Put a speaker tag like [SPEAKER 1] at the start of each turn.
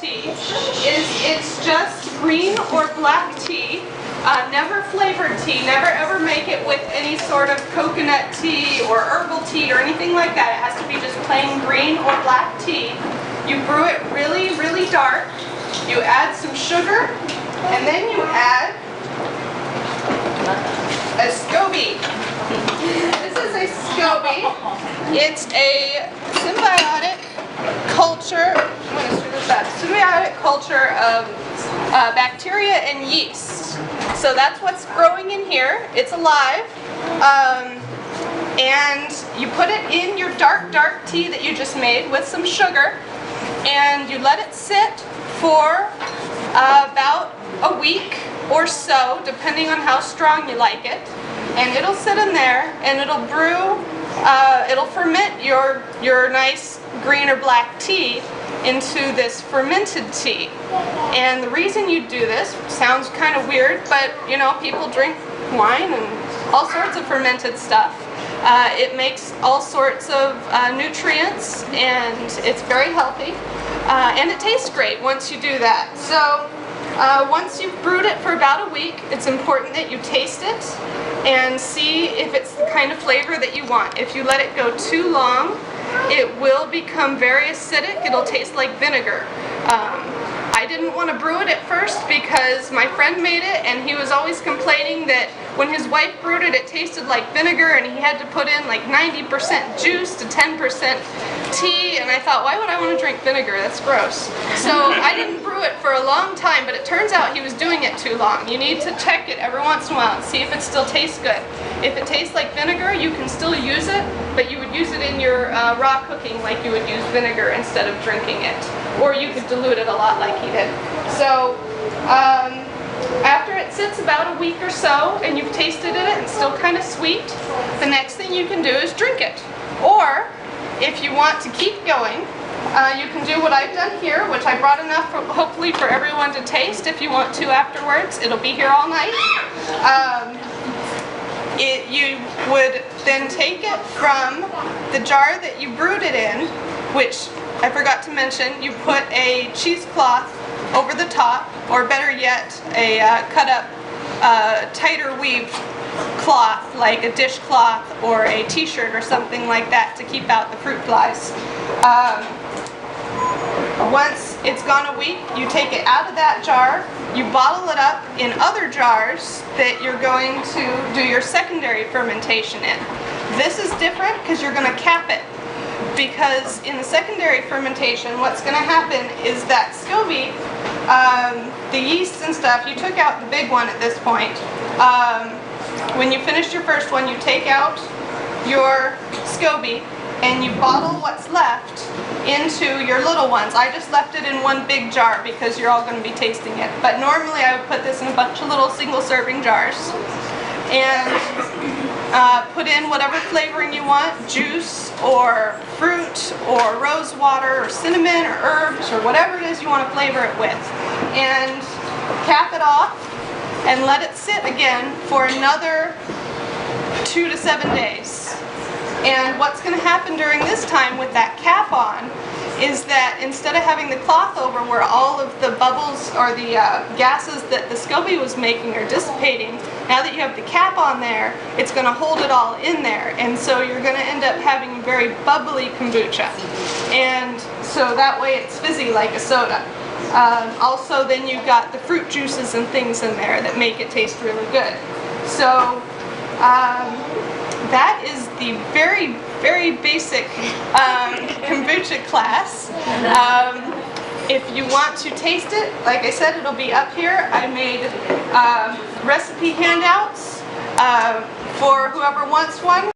[SPEAKER 1] tea is it's just green or black tea. Never flavored tea. Never ever make it with any sort of coconut tea or herbal tea or anything like that. It has to be just plain green or black tea. You brew it really, really dark. You add some sugar, and then you add a SCOBY. This is a SCOBY. It's a symbiotic culture. I'm going to screw this up. Symbiotic culture of bacteria and yeast. So that's what's growing in here. It's alive. And you put it in your dark tea that you just made with some sugar, and you let it sit for about a week or so, depending on how strong you like it. And it'll sit in there, and it'll brew, it'll ferment your nice green or black tea into this fermented tea. And the reason you do this sounds kind of weird, but you know, people drink wine and all sorts of fermented stuff. It makes all sorts of nutrients, and it's very healthy, and it tastes great once you do that. So once you've brewed it for about a week, it's important that you taste it and see if it's the kind of flavor that you want. If you let it go too long, it will become very acidic. It'll taste like vinegar. I didn't want to brew it at first because my friend made it, and he was always complaining that when his wife brewed it, it tasted like vinegar, and he had to put in like 90% juice to 10% tea, and I thought, why would I want to drink vinegar? That's gross. So I didn't brew it for a long time, but it turns out he was doing it too long. You need to check it every once in a while and see if it still tastes good. If it tastes like vinegar, you can still use it, but you would use it in your raw cooking like you would use vinegar instead of drinking it. Or you could dilute it a lot like he did. So after it sits about a week or so and you've tasted it and it's still kind of sweet, the next thing you can do is drink it. Or if you want to keep going, you can do what I've done here, which I brought enough hopefully for everyone to taste. If you want to afterwards, it'll be here all night. You would then take it from the jar that you brewed it in, which I forgot to mention, you put a cheesecloth over the top, or better yet, a cut up tighter weave cloth, like a dishcloth or a t-shirt or something like that, to keep out the fruit flies. Once it's gone a week, you take it out of that jar, you bottle it up in other jars that you're going to do your secondary fermentation in. This is different because you're going to cap it. Because in the secondary fermentation, what's going to happen is that SCOBY, the yeast and stuff, you took out the big one at this point. When you finished your first one, you take out your SCOBY and you bottle what's left into your little ones. I just left it in one big jar because you're all going to be tasting it. But normally I would put this in a bunch of little single serving jars and put in whatever flavoring you want, juice or fruit or rose water or cinnamon or herbs or whatever it is you want to flavor it with. And cap it off and let it sit again for another 2 to 7 days. And what's going to happen during this time with that cap on is that instead of having the cloth over where all of the bubbles or the gases that the SCOBY was making are dissipating, now that you have the cap on there, it's going to hold it all in there. And so you're going to end up having very bubbly kombucha. And so that way it's fizzy like a soda. Also then you've got the fruit juices and things in there that make it taste really good. So that is the very, very basic kombucha class. If you want to taste it, like I said, it'll be up here. I made recipe handouts for whoever wants one.